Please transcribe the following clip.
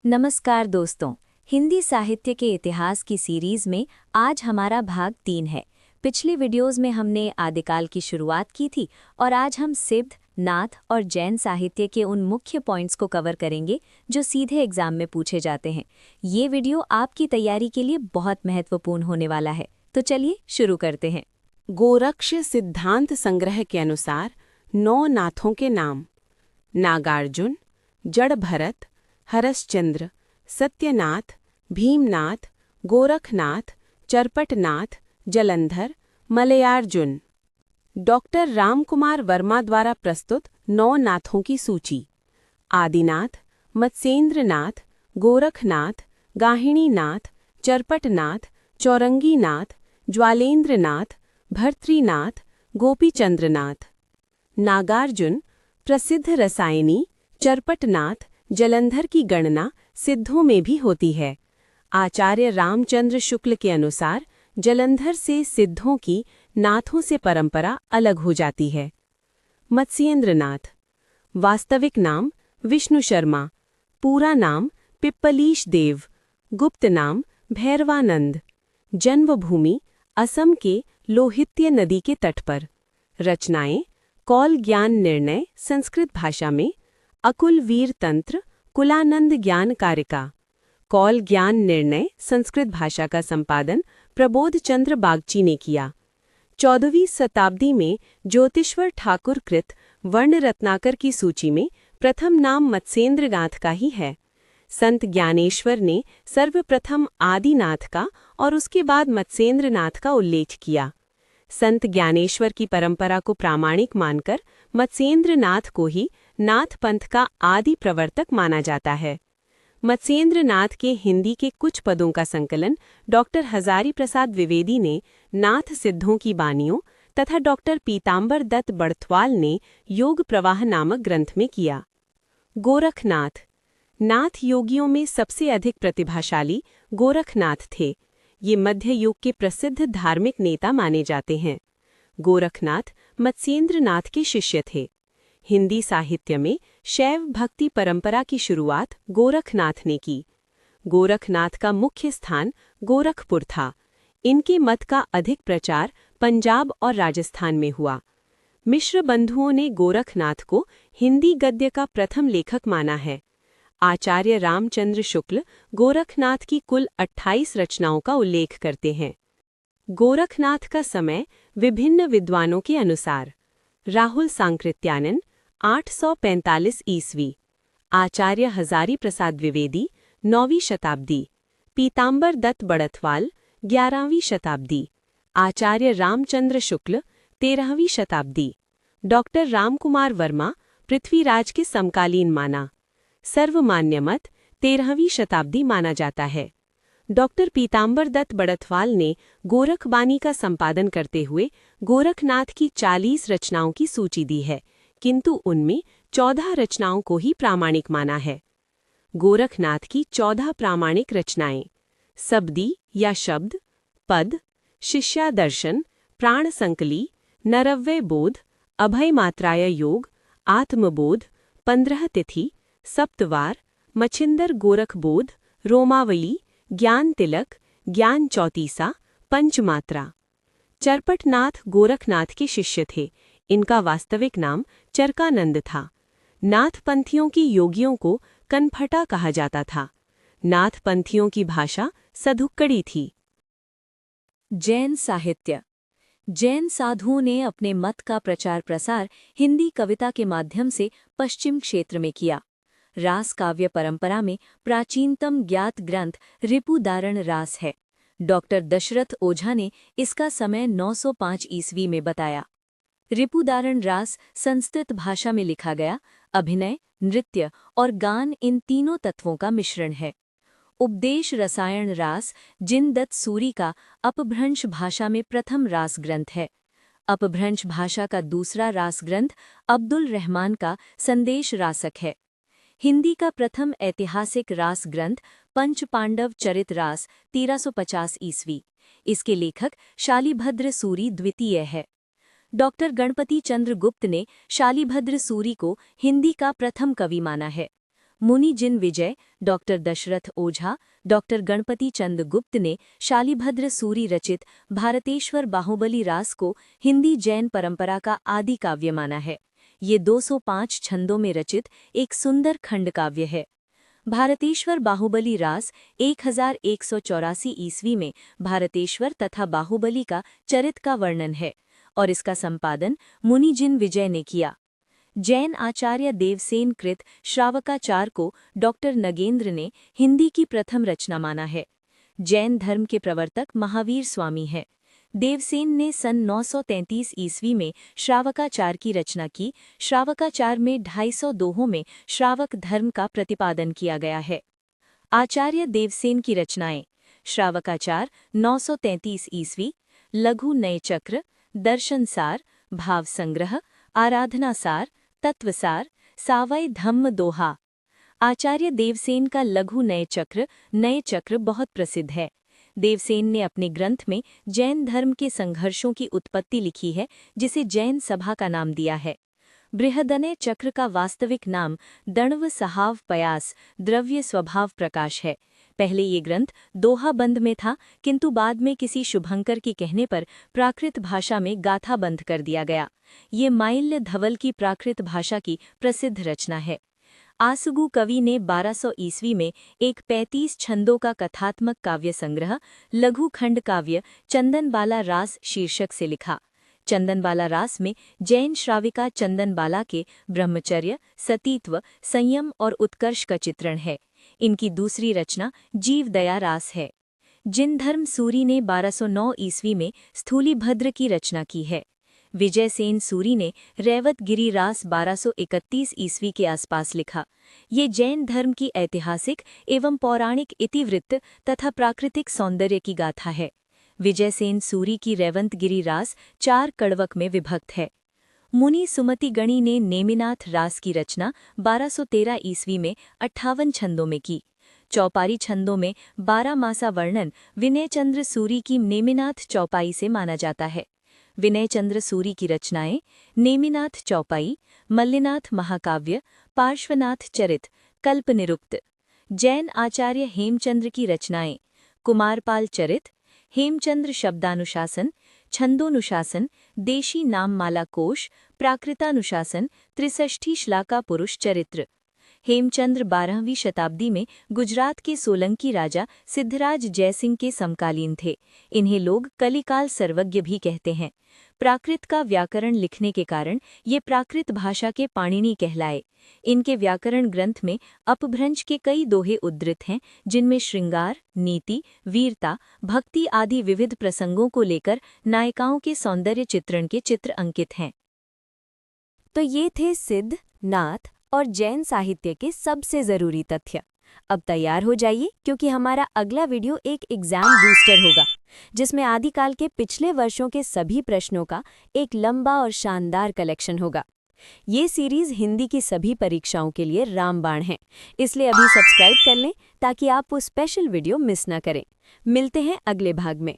नमस्कार दोस्तों। हिंदी साहित्य के इतिहास की सीरीज में आज हमारा भाग 3 है। पिछली वीडियोस में हमने आदिकाल की शुरुआत की थी और आज हम सिद्ध, नाथ और जैन साहित्य के उन मुख्य पॉइंट्स को कवर करेंगे जो सीधे एग्जाम में पूछे जाते हैं। ये वीडियो आपकी तैयारी के लिए बहुत महत्वपूर्ण होने वाला है, तो चलिए शुरू करते हैं। गोरक्ष सिद्धांत संग्रह के अनुसार 9 नाथों के नाम: नागार्जुन, जड़भरत, हरश्चंद्र, सत्यनाथ, भीमनाथ, गोरखनाथ, चरपटनाथ, जलंधर, मलयार्जुन। डॉक्टर रामकुमार वर्मा द्वारा प्रस्तुत 9 नाथों की सूची: आदिनाथ, मत्स्येंद्रनाथ, गोरखनाथ, गाहिणीनाथ, चरपटनाथ, चौरंगीनाथ, ज्वालेंद्रनाथ, भर्तृनाथ, गोपीचंद्रनाथ। नागार्जुन प्रसिद्ध रसायनी, चरपटनाथ, जलंधर की गणना सिद्धों में भी होती है। आचार्य रामचंद्र शुक्ल के अनुसार जलंधर से सिद्धों की नाथों से परंपरा अलग हो जाती है। मत्स्येंद्रनाथ, वास्तविक नाम विष्णु शर्मा, पूरा नाम पिप्पलीश देव, गुप्त नाम भैरवानंद, जन्मभूमि असम के लोहित्य नदी के तट पर। रचनाएं: कौल ज्ञान निर्णय संस्कृत भाषा में, अकुल वीर तंत्र, कुलानंद ज्ञान कारिका। कौल ज्ञान निर्णय संस्कृत भाषा का संपादन प्रबोध चंद्र बागची ने किया। 14वीं शताब्दी में ज्योतिश्वर ठाकुर कृत वर्ण रत्नाकर की सूची में प्रथम नाम मत्स्येंद्रनाथ का ही है। संत ज्ञानेश्वर ने सर्वप्रथम आदिनाथ का और उसके बाद मत्स्येंद्रनाथ का उल्लेख किया। संत ज्ञानेश्वर की परंपरा को प्रामाणिक मानकर मत्स्येंद्रनाथ को ही नाथ पंथ का आदि प्रवर्तक माना जाता है। मत्स्येंद्रनाथ के हिंदी के कुछ पदों का संकलन डॉक्टर हजारी प्रसाद द्विवेदी ने नाथ सिद्धों की बानियों तथा डॉक्टर पीतांबर दत्त बड़थवाल ने योग प्रवाह नामक ग्रंथ में किया। गोरखनाथ, नाथ योगियों में सबसे अधिक प्रतिभाशाली गोरखनाथ थे। ये मध्य युग के प्रसिद्ध धार्मिक नेता माने जाते हैं। गोरखनाथ मत्स्येंद्रनाथ के शिष्य थे। हिंदी साहित्य में शैव भक्ति परंपरा की शुरुआत गोरखनाथ ने की। गोरखनाथ का मुख्य स्थान गोरखपुर था। इनके मत का अधिक प्रचार पंजाब और राजस्थान में हुआ। मिश्र बंधुओं ने गोरखनाथ को हिंदी गद्य का प्रथम लेखक माना है। आचार्य रामचंद्र शुक्ल गोरखनाथ की कुल 28 रचनाओं का उल्लेख करते हैं। गोरखनाथ का समय विभिन्न विद्वानों के अनुसार: राहुल सांकृत्यायन 845 ईस्वी, आचार्य हजारी प्रसाद द्विवेदी 9वीं शताब्दी, पीतांबर दत्त बड़थवाल 11वीं शताब्दी, आचार्य रामचंद्र शुक्ल 13वीं शताब्दी, डॉक्टर रामकुमार वर्मा पृथ्वीराज के समकालीन माना। सर्वमान्य मत 13वीं शताब्दी माना जाता है। डॉक्टर पीतांबर दत्त बड़थवाल ने गोरखबानी का संपादन करते हुए गोरखनाथ की 40 रचनाओं की सूची दी है, किंतु उनमें 14 रचनाओं को ही प्रामाणिक माना है। गोरखनाथ की 14 प्रामाणिक रचनाएं: शब्दी या शब्द, पद, शिष्यादर्शन, प्राण संकली, नरव्य बोध, अभय मात्राय योग, आत्मबोध, 15 तिथि, सप्तवार, मच्छिंदर गोरखबोध, रोमावली, ज्ञान तिलक, ज्ञान चौतीसा, पंचमात्रा। चरपटनाथ गोरखनाथ के शिष्य थे। इनका वास्तविक नाम चरकानंद था। नाथपंथियों की योगियों को कनफटा कहा जाता था। नाथपंथियों की भाषा सधुक्कड़ी थी। जैन साहित्य। जैन साधुओं ने अपने मत का प्रचार प्रसार हिंदी कविता के माध्यम से पश्चिम क्षेत्र में किया। रास काव्य परंपरा में प्राचीनतम ज्ञात ग्रंथ रिपुदारण रास है। डॉक्टर दशरथ ओझा ने इसका समय 905 ईस्वी में बताया। रिपुदारण रास संस्कृत भाषा में लिखा गया अभिनय, नृत्य और गान इन तीनों तत्वों का मिश्रण है। उपदेश रसायन रास जिनदत्त सूरी का अपभ्रंश भाषा में प्रथम रास ग्रंथ है। अपभ्रंश भाषा का दूसरा रास ग्रंथ अब्दुल रहमान का संदेश रासक है। हिंदी का प्रथम ऐतिहासिक रास ग्रंथ पंच पांडव चरित रास 1350 ईस्वी। इसके लेखक शालिभद्र सूरी द्वितीय है। डॉक्टर गणपति चंद्र गुप्त ने शालिभद्र सूरी को हिंदी का प्रथम कवि माना है। मुनि जिन विजय, डॉक्टर दशरथ ओझा, डॉक्टर गणपति चंद गुप्त ने शालिभद्र सूरी रचित भारतेश्वर बाहुबली रास को हिंदी जैन परंपरा का आदि काव्य माना है। ये 205 छंदों में रचित एक सुंदर खंड काव्य है। भारतेश्वर बाहुबली रास 1184 ईस्वी में भारतेश्वर तथा बाहुबली का चरित का वर्णन है और इसका संपादन मुनि जिन विजय ने किया। जैन आचार्य देवसेन कृत श्रावकाचार को डॉक्टर नगेंद्र ने हिंदी की प्रथम रचना माना है। जैन धर्म के प्रवर्तक महावीर स्वामी हैं। देवसेन ने सन 933 ईस्वी में श्रावकाचार की रचना की। श्रावकाचार में 250 दोहों में श्रावक धर्म का प्रतिपादन किया गया है। आचार्य देवसेन की रचनाएं: श्रावकाचार 933 ईस्वी, लघु नय चक्र, दर्शनसार, भाव संग्रह, आराधनासार, तत्वसार, सावय धम्म दोहा। आचार्य देवसेन का लघु नय चक्र बहुत प्रसिद्ध है। देवसेन ने अपने ग्रंथ में जैन धर्म के संघर्षों की उत्पत्ति लिखी है, जिसे जैन सभा का नाम दिया है। बृहदनय चक्र का वास्तविक नाम दण्व सहाव पयास द्रव्य स्वभाव प्रकाश है। पहले ये ग्रंथ दोहाबंद में था, किंतु बाद में किसी शुभंकर के कहने पर प्राकृत भाषा में गाथाबंद कर दिया गया। ये माइल्य धवल की प्राकृत भाषा की प्रसिद्ध रचना है। आसुगु कवि ने 1200 ईस्वी में एक 35 छंदों का कथात्मक काव्य संग्रह लघु खंड काव्य चंदनबाला रास शीर्षक से लिखा। चंदनबाला रास में जैन श्राविका चंदनबाला के ब्रह्मचर्य, सतीत्व, संयम और उत्कर्ष का चित्रण है। इनकी दूसरी रचना जीवदया रास है। जिन धर्म सूरी ने 1209 ईस्वी में स्थूलीभद्र की रचना की है। विजयसेन सूरी ने रैवतगिरी रास 1231 ईस्वी के आसपास लिखा। ये जैन धर्म की ऐतिहासिक एवं पौराणिक इतिवृत्त तथा प्राकृतिक सौंदर्य की गाथा है। विजयसेन सूरी की रैवतगिरी रास 4 कड़वक में विभक्त है। मुनि सुमति गणी ने नेमिनाथ रास की रचना 1213 ईस्वी में 58 छंदों में की। चौपारी छंदों में 12 मासा वर्णन विनयचंद्र सूरी की नेमिनाथ चौपाई से माना जाता है। विनयचंद्र सूरी की रचनाएं नेमिनाथ चौपाई, मल्लिनाथ महाकाव्य, पार्श्वनाथ चरित, कल्पनिरुक्त। जैन आचार्य हेमचंद्र की रचनाएं कुमारपाल चरित, हेमचंद्र शब्दानुशासन, छंदोनुशासन, देशी नाममाला कोश, प्राकृतानुशासन, त्रिषष्ठी श्लाका पुरुष चरित्र। हेमचंद्र 12वीं शताब्दी में गुजरात के सोलंकी राजा सिद्धराज जयसिंह के समकालीन थे। इन्हें लोग कलिकाल सर्वज्ञ भी कहते हैं। प्राकृत का व्याकरण लिखने के कारण ये प्राकृत भाषा के पाणिनि कहलाए। इनके व्याकरण ग्रंथ में अपभ्रंश के कई दोहे उद्धृत हैं, जिनमें श्रृंगार, नीति, वीरता, भक्ति आदि विविध प्रसंगों को लेकर नायिकाओं के सौंदर्य चित्रण के चित्र अंकित हैं। तो ये थे सिद्ध, नाथ और जैन साहित्य के सबसे ज़रूरी तथ्य। अब तैयार हो जाइए, क्योंकि हमारा अगला वीडियो एक एग्जाम बूस्टर होगा, जिसमें आदिकाल के पिछले वर्षों के सभी प्रश्नों का एक लंबा और शानदार कलेक्शन होगा। ये सीरीज हिंदी की सभी परीक्षाओं के लिए रामबाण है, इसलिए अभी सब्सक्राइब कर लें ताकि आप वो स्पेशल वीडियो मिस ना करें। मिलते हैं अगले भाग में।